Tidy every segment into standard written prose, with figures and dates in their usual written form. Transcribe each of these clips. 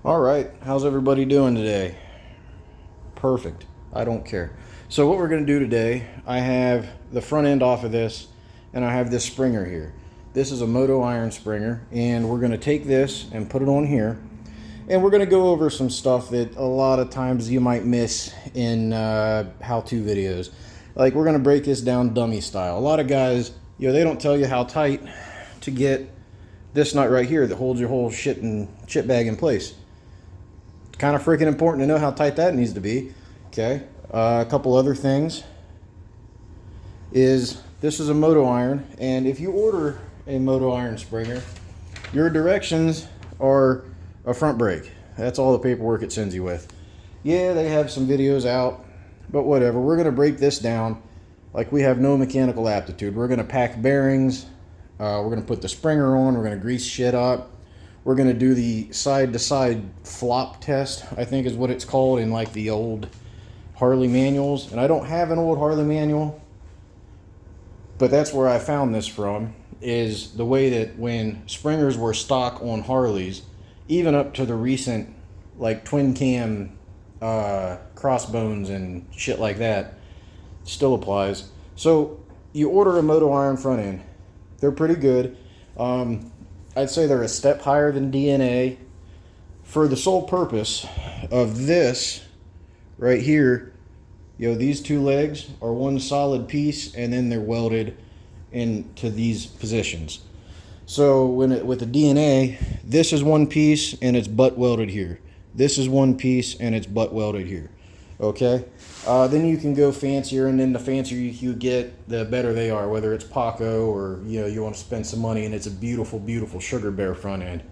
All right, how's everybody doing today? Perfect. I don't care. So what we're going to do today, I have the front end off of this, and I have this springer here. This is a Moto Iron springer, and we're going to take this and put it on here, and we're going to go over some stuff that a lot of times you might miss in how-to videos. Like, we're going to break this down dummy style. A lot of guys, they don't tell you how tight to get this nut right here that holds your whole shit bag in place. Kind of freaking important to know how tight that needs to be. Okay, a couple other things is this is a Moto Iron, and if you order a Moto Iron springer, your directions are a front brake. That's all the paperwork it sends you with. Yeah, they have some videos out, but whatever. We're going to break this down like we have no mechanical aptitude. We're going to pack bearings. We're going to put the springer on. We're going to grease shit up. We're going to do the side-to-side flop test, I think is what it's called in like the old Harley manuals. And I don't have an old Harley manual, but that's where I found this from, is the way that when springers were stock on Harleys, even up to the recent like twin cam crossbones and shit like that, still applies. So you order a Moto Iron front end. They're pretty good. I'd say they're a step higher than DNA for the sole purpose of this right here. These two legs are one solid piece, and then they're welded into these positions. So with the DNA, this is one piece and it's butt welded here. This is one piece and it's butt welded here. Okay, then you can go fancier, and then the fancier you get, the better they are, whether it's Paco or you want to spend some money and it's a beautiful, beautiful Sugar Bear front end.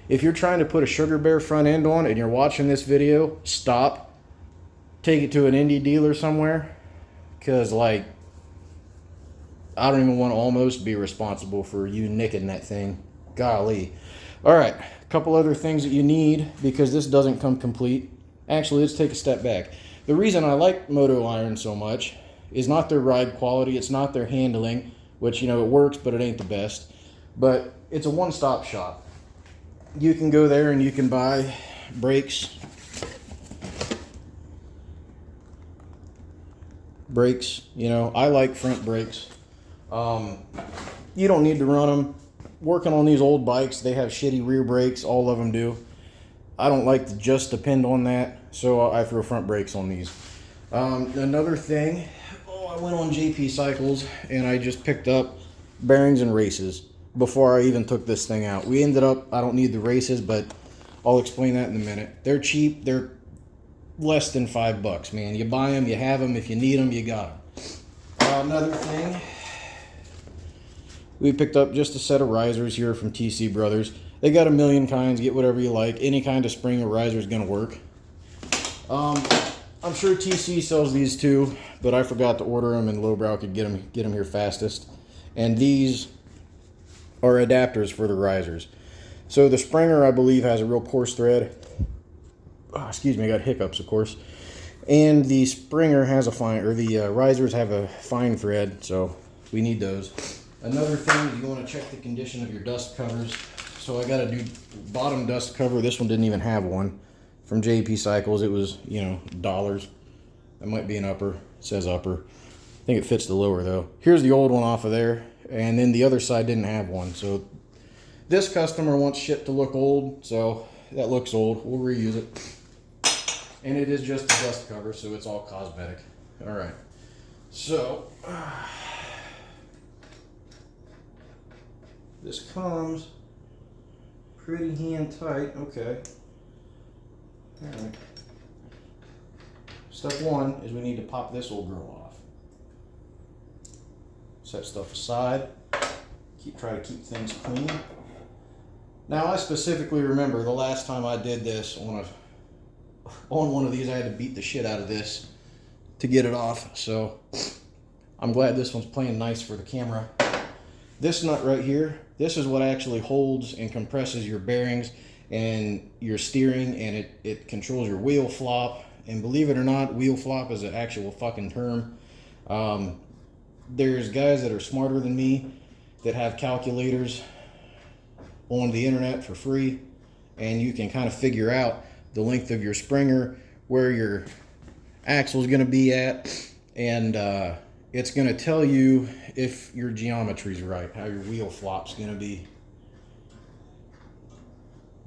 If you're trying to put a Sugar Bear front end on and you're watching this video, stop, take it to an indie dealer somewhere, because like I don't even want to almost be responsible for you nicking that thing. Golly. All right, a couple other things that you need, because this doesn't come complete. Actually, let's take a step back. The reason I like Moto Iron so much is not their ride quality, it's not their handling, which, it works, but it ain't the best. But it's a one-stop shop. You can go there and you can buy brakes. I like front brakes. You don't need to run them. Working on these old bikes, they have shitty rear brakes, all of them do. I don't like to just depend on that, so I throw front brakes on these. Another thing, I went on JP Cycles and I just picked up bearings and races before I even took this thing out. We ended up, I don't need the races, but I'll explain that in a minute. They're cheap, they're less than $5, man. You buy them, you have them, if you need them, you got them. Another thing, we picked up just a set of risers here from TC Brothers. They got a million kinds, get whatever you like. Any kind of spring or riser is going to work. I'm sure TC sells these too, but I forgot to order them, and Lowbrow could get them here fastest. And these are adapters for the risers. So the springer, I believe, has a real coarse thread. Oh, excuse me, I got hiccups, of course. And the springer has a fine, or the risers have a fine thread, so we need those. Another thing is you want to check the condition of your dust covers. So I got to do bottom dust cover. This one didn't even have one. From JP Cycles, it was, dollars. That might be an upper. It says upper. I think it fits the lower, though. Here's the old one off of there. And then the other side didn't have one. So this customer wants shit to look old. So that looks old. We'll reuse it. And it is just a dust cover, so it's all cosmetic. All right. So this comes pretty hand tight. Okay. All right. Step one is we need to pop this old girl off. Set stuff aside. Try to keep things clean. Now, I specifically remember the last time I did this on one of these, I had to beat the shit out of this to get it off. So I'm glad this one's playing nice for the camera. This nut right here, this is what actually holds and compresses your bearings and your steering, and it controls your wheel flop. And believe it or not, wheel flop is an actual fucking term. There's guys that are smarter than me that have calculators on the internet for free, and you can kind of figure out the length of your springer, where your axle is going to be at, and it's going to tell you if your geometry is right, how your wheel flop's going to be.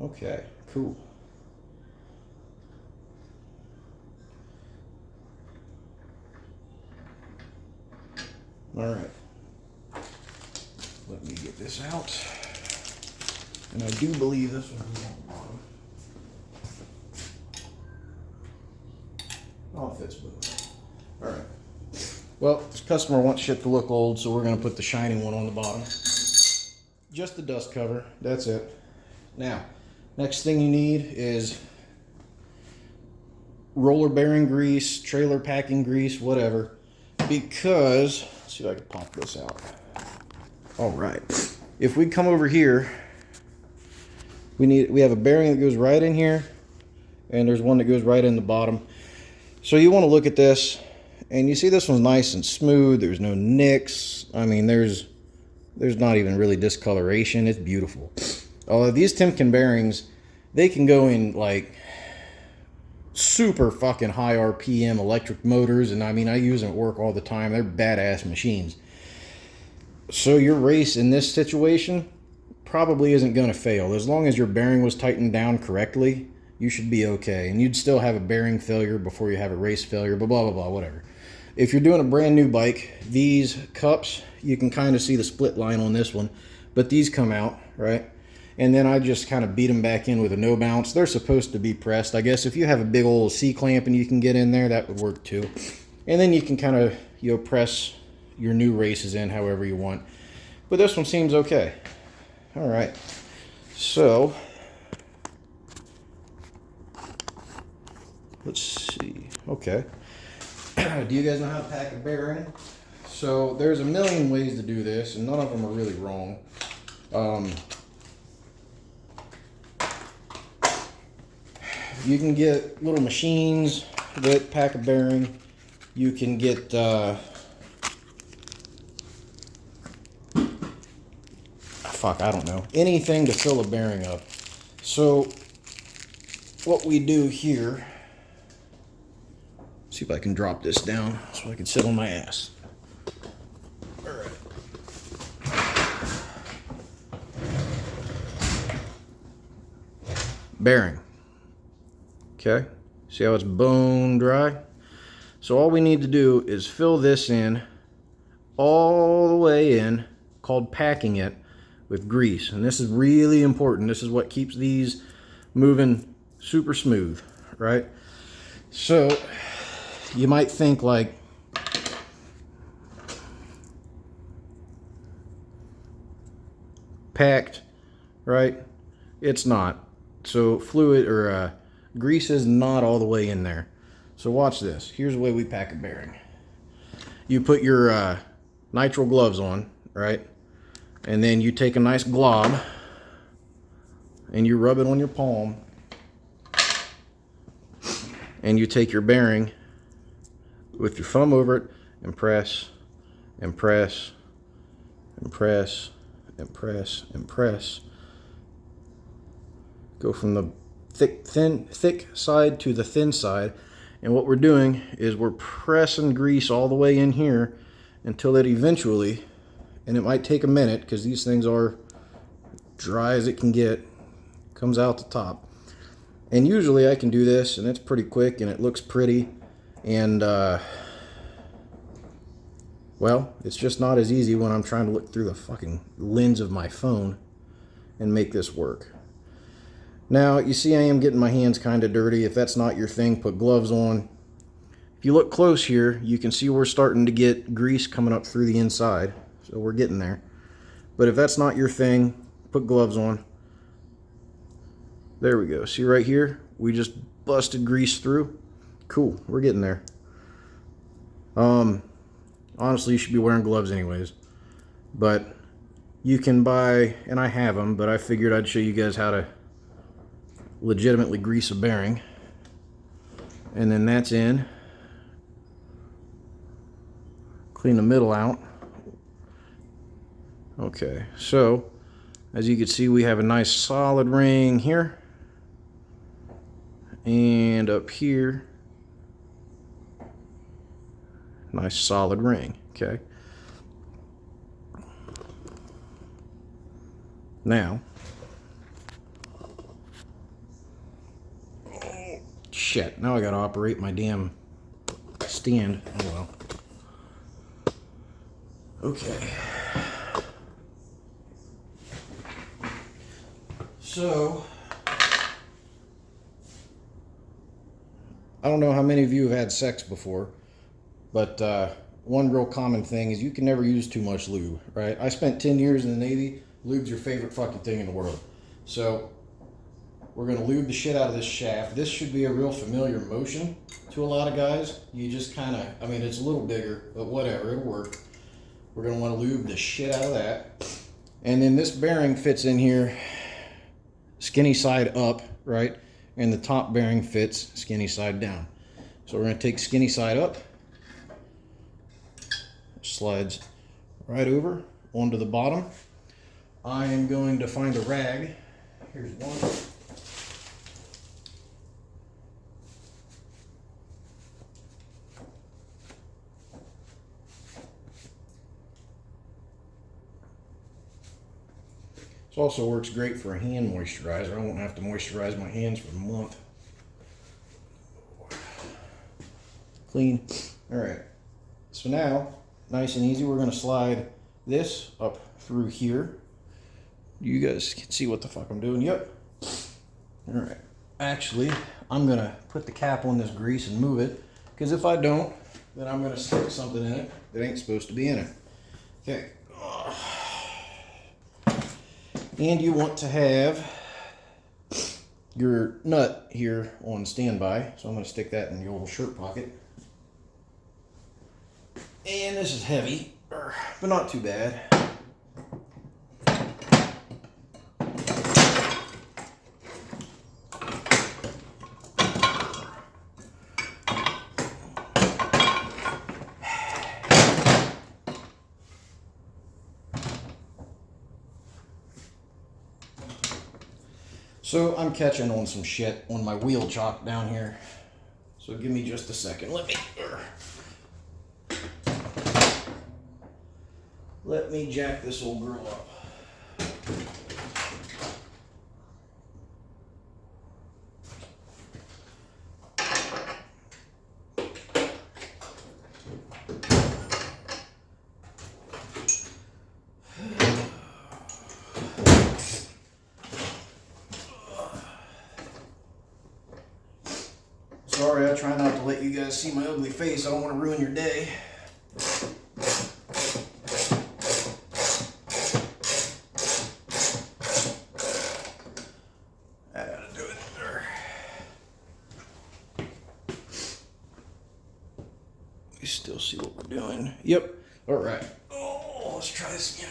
Okay, cool. All right, let me get this out. And I do believe this one is on the bottom. Oh, it fits both. All right. Well, this customer wants shit to look old, so we're going to put the shiny one on the bottom. Just the dust cover. That's it. Now, next thing you need is roller bearing grease, trailer packing grease, whatever. Because, let's see if I can pop this out. All right. If we come over here, we have a bearing that goes right in here, and there's one that goes right in the bottom. So you want to look at this, and you see this one's nice and smooth. There's no nicks. I mean, there's not even really discoloration. It's beautiful. These Timken bearings, they can go in like super fucking high RPM electric motors, and I mean, I use them at work all the time. They're badass machines. So your race in this situation probably isn't going to fail. As long as your bearing was tightened down correctly, you should be okay. And you'd still have a bearing failure before you have a race failure, blah, blah, blah, whatever. If you're doing a brand new bike, these cups, you can kind of see the split line on this one, but these come out, right? And then I just kind of beat them back in with a no bounce. They're supposed to be pressed. I guess if you have a big old C-clamp and you can get in there, that would work too. And then you can kind of, press your new races in however you want. But this one seems okay. All right, so let's see. Okay, do you guys know how to pack a bearing? So there's a million ways to do this, and none of them are really wrong. You can get little machines that pack a bearing. You can get I don't know, anything to fill a bearing up. So what we do here, see if I can drop this down so I can sit on my ass. All right. Bearing. Okay, see how it's bone dry? So all we need to do is fill this in all the way in, called packing it, with grease. And this is really important. This is what keeps these moving super smooth, right? So you might think like, packed, right? It's not. So fluid or grease is not all the way in there. So watch this. Here's the way we pack a bearing. You put your nitrile gloves on, right? And then you take a nice glob and you rub it on your palm, and you take your bearing with your thumb over it and press and press and press and press and press. Go from the thick side to the thin side, and what we're doing is we're pressing grease all the way in here until it eventually, and it might take a minute because these things are dry as it can get, comes out the top. And usually I can do this and it's pretty quick and it looks pretty, and well, it's just not as easy when I'm trying to look through the fucking lens of my phone and make this work. Now you see I am getting my hands kind of dirty. If that's not your thing, put gloves on. If you look close here, you can see we're starting to get grease coming up through the inside. So we're getting there. But if that's not your thing, put gloves on. There we go. See right here? We just busted grease through. Cool. We're getting there. Honestly, you should be wearing gloves anyways. But you can buy, and I have them, but I figured I'd show you guys how to legitimately grease a bearing. And then that's in. Clean the middle out. Okay, so as you can see, we have a nice solid ring here. And up here, nice solid ring, okay? Now, shit, now I gotta operate my damn stand. Oh well. Okay. So, I don't know how many of you have had sex before, but one real common thing is you can never use too much lube, right? I spent 10 years in the Navy. Lube's your favorite fucking thing in the world. So, we're going to lube the shit out of this shaft. This should be a real familiar motion to a lot of guys. You just kind of, I mean, it's a little bigger, but whatever, it'll work. We're going to want to lube the shit out of that. And then this bearing fits in here skinny side up, right? And the top bearing fits skinny side down. So we're going to take skinny side up, slides right over onto the bottom. I am going to find a rag. Here's one. This also works great for a hand moisturizer. I won't have to moisturize my hands for a month. Clean. All right. So now, nice and easy, we're going to slide this up through here. You guys can see what the fuck I'm doing. Yep. All right. Actually, I'm going to put the cap on this grease and move it, because if I don't, then I'm going to stick something in it that ain't supposed to be in it. Okay. And you want to have your nut here on standby. So I'm going to stick that in the old shirt pocket. And this is heavy, but not too bad. So I'm catching on some shit on my wheel chock down here. So give me just a second. Let me jack this old girl up. Sorry, I try not to let you guys see my ugly face. I don't want to ruin your day. I gotta do it. We still see what we're doing. Yep. All right. Oh, let's try this again.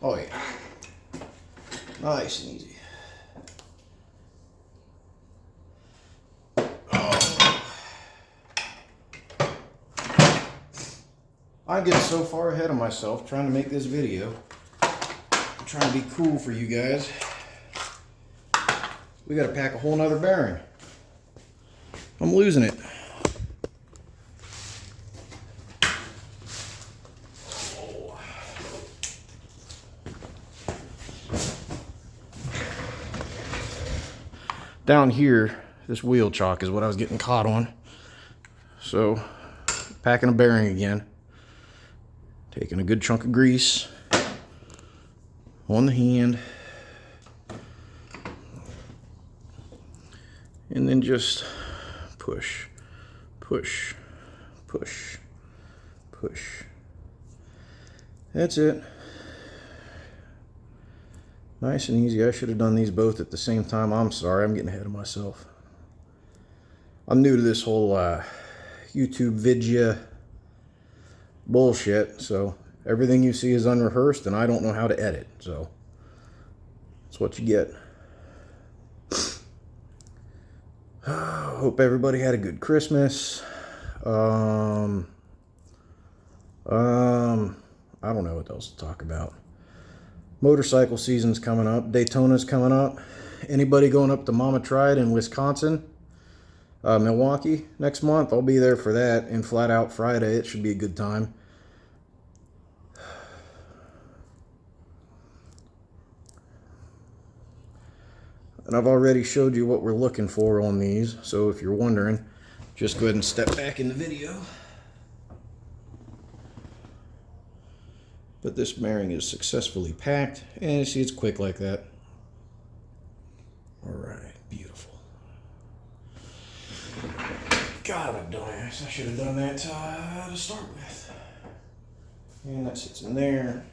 Oh yeah. Nice and easy. Oh. I get so far ahead of myself trying to make this video. I'm trying to be cool for you guys. We gotta pack a whole nother bearing. I'm losing it. Down here, this wheel chock is what I was getting caught on. So, packing a bearing again. Taking a good chunk of grease on the hand. And then just push, push, push, push. That's it. Nice and easy. I should have done these both at the same time. I'm sorry, I'm getting ahead of myself. I'm new to this whole YouTube video bullshit, so everything you see is unrehearsed and I don't know how to edit, so that's what you get. Hope everybody had a good Christmas. I don't know what else to talk about. Motorcycle season's coming up. Daytona's coming up. Anybody going up to Mama Tried in Wisconsin, Milwaukee next month, I'll be there for that. And Flat Out Friday, it should be a good time. And I've already showed you what we're looking for on these, so if you're wondering, just go ahead and step back in the video. But this bearing is successfully packed, and you see it's quick like that. Alright, beautiful. God, I'm a dumbass. I should have done that to start with. And that sits in there.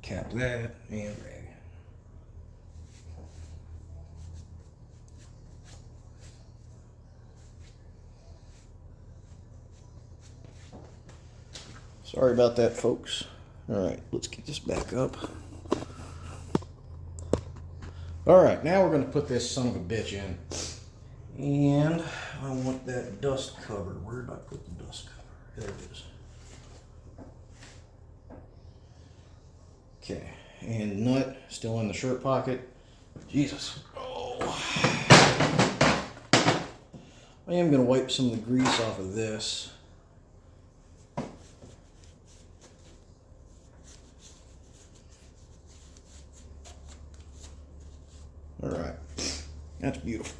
Cap that, and rag. Sorry about that, folks. Alright, let's get this back up. Alright, now we're going to put this son of a bitch in. And I want that dust cover. Where did I put the dust cover? There it is. Okay, and nut still in the shirt pocket. Jesus. Oh. I am going to wipe some of the grease off of this. Alright, that's beautiful.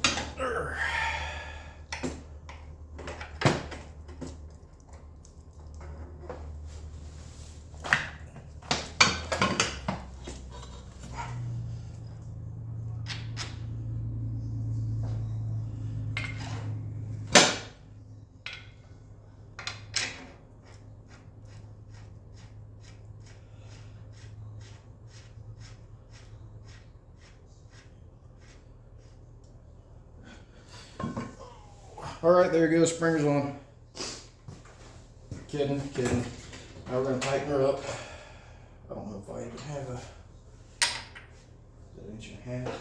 Alright, there you go, springer's on. Kidding. Now we're going to tighten her up. I don't know if I even have a... Is that an inch and a half?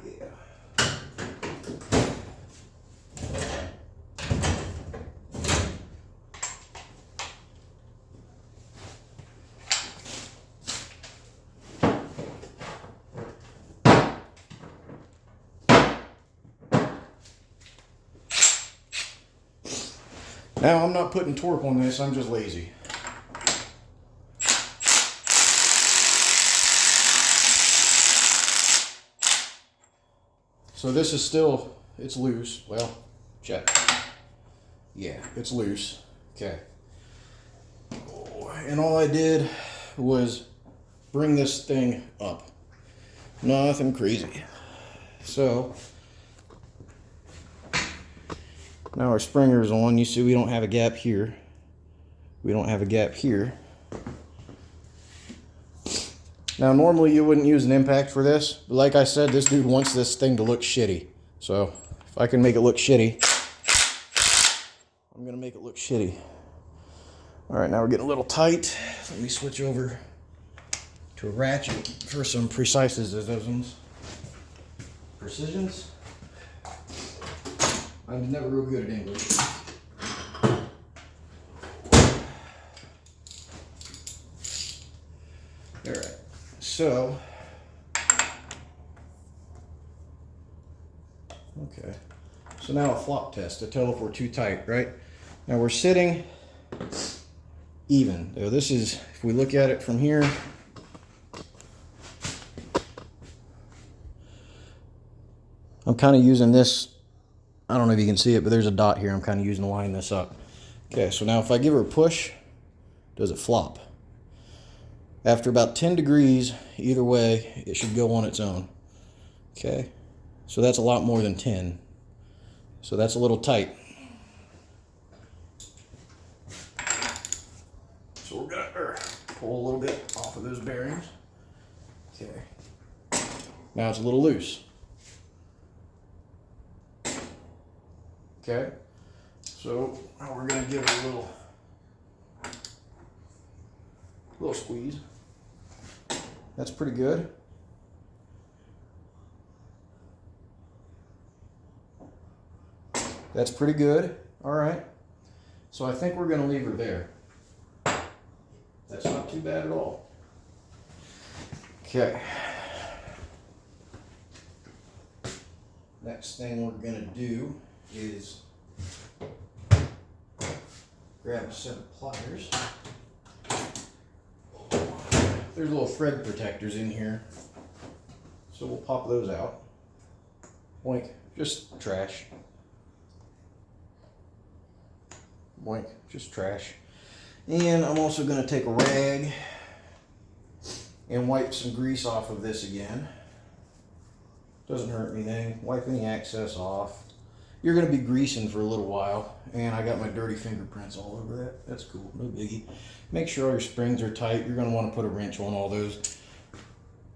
Yeah. Now, I'm not putting torque on this, I'm just lazy. So this is still, it's loose. Well, check. Yeah, it's loose. Okay. And all I did was bring this thing up. Nothing crazy. So, now our springer's on. You see we don't have a gap here. We don't have a gap here. Now normally you wouldn't use an impact for this, but like I said, this dude wants this thing to look shitty. So if I can make it look shitty, I'm gonna make it look shitty. Alright, now we're getting a little tight. Let me switch over to a ratchet for some precisions. Precisions? I'm never real good at English. Alright, so, okay. So now a flop test to tell if we're too tight, right? Now we're sitting even. So this is, if we look at it from here, I'm kind of using this. I don't know if you can see it, but there's a dot here. I'm kind of using to line this up. Okay, so now if I give her a push, does it flop? After about 10 degrees, either way, it should go on its own. Okay, so that's a lot more than 10. So that's a little tight. So we're gonna pull a little bit off of those bearings. Okay, now it's a little loose. Okay, so now we're going to give it a little squeeze. That's pretty good. That's pretty good. All right. So I think we're going to leave her there. not too bad at all. Okay. Next thing we're gonna do is grab a set of pliers. There's little thread protectors in here, so we'll pop those out. Boink, just trash. Boink, just trash. And I'm also going to take a rag and wipe some grease off of this again. Doesn't hurt anything. Wipe any excess off. You're going to be greasing for a little while, and I got my dirty fingerprints all over that. That's cool, no biggie. Make sure all your springs are tight. You're going to want to put a wrench on all those.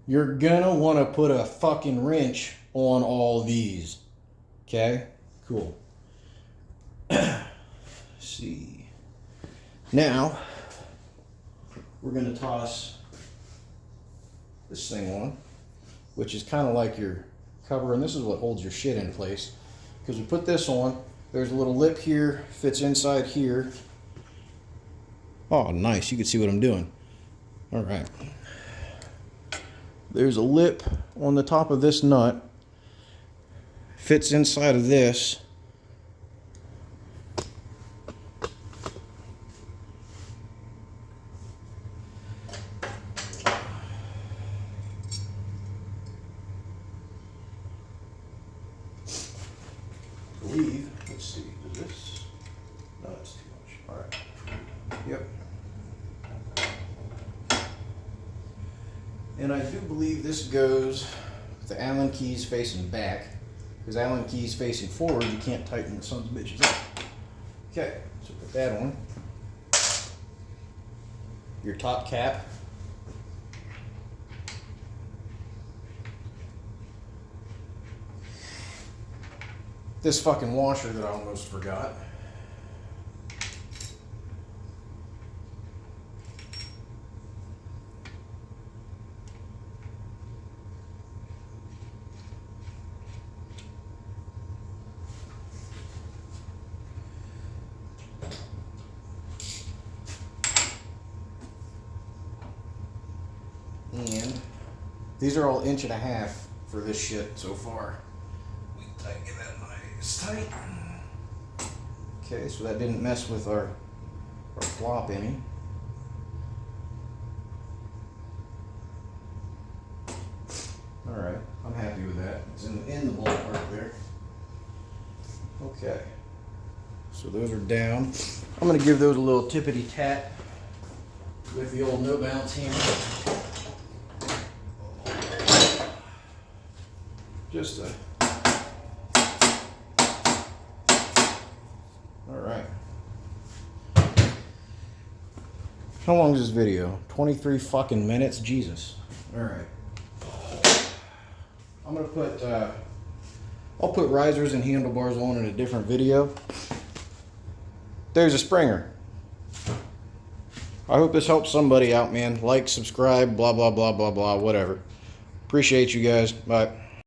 You're going to want to put a fucking wrench on all these. Okay? Cool. See. Now, we're going to toss this thing on, which is kind of like your cover, and this is what holds your shit in place. Because we put this on, there's a little lip here, fits inside here. Oh, nice. You can see what I'm doing. All right. There's a lip on the top of this nut. Fits inside of this. Let's see, is this? No, that's too much. All right. Yep. And I do believe this goes with the Allen keys facing back, because Allen keys facing forward, you can't tighten the sons of bitches up. Okay, so put that on. Your top cap. This fucking washer that I almost forgot. And these are all 1.5 inches for this shit so far. We get that nice tight. Okay, so that didn't mess with our flop any. All right, I'm happy with that. It's in the ballpark there. Okay, so those are down. I'm gonna give those a little tippity tap with the old no bounce hammer. Just a. All right. How long is this video? 23 fucking minutes? Jesus. All right. I'm gonna put, I'll put risers and handlebars on in a different video. There's a Springer. I hope this helps somebody out, man. Like, subscribe, blah, blah, blah, blah, blah, whatever. Appreciate you guys. Bye.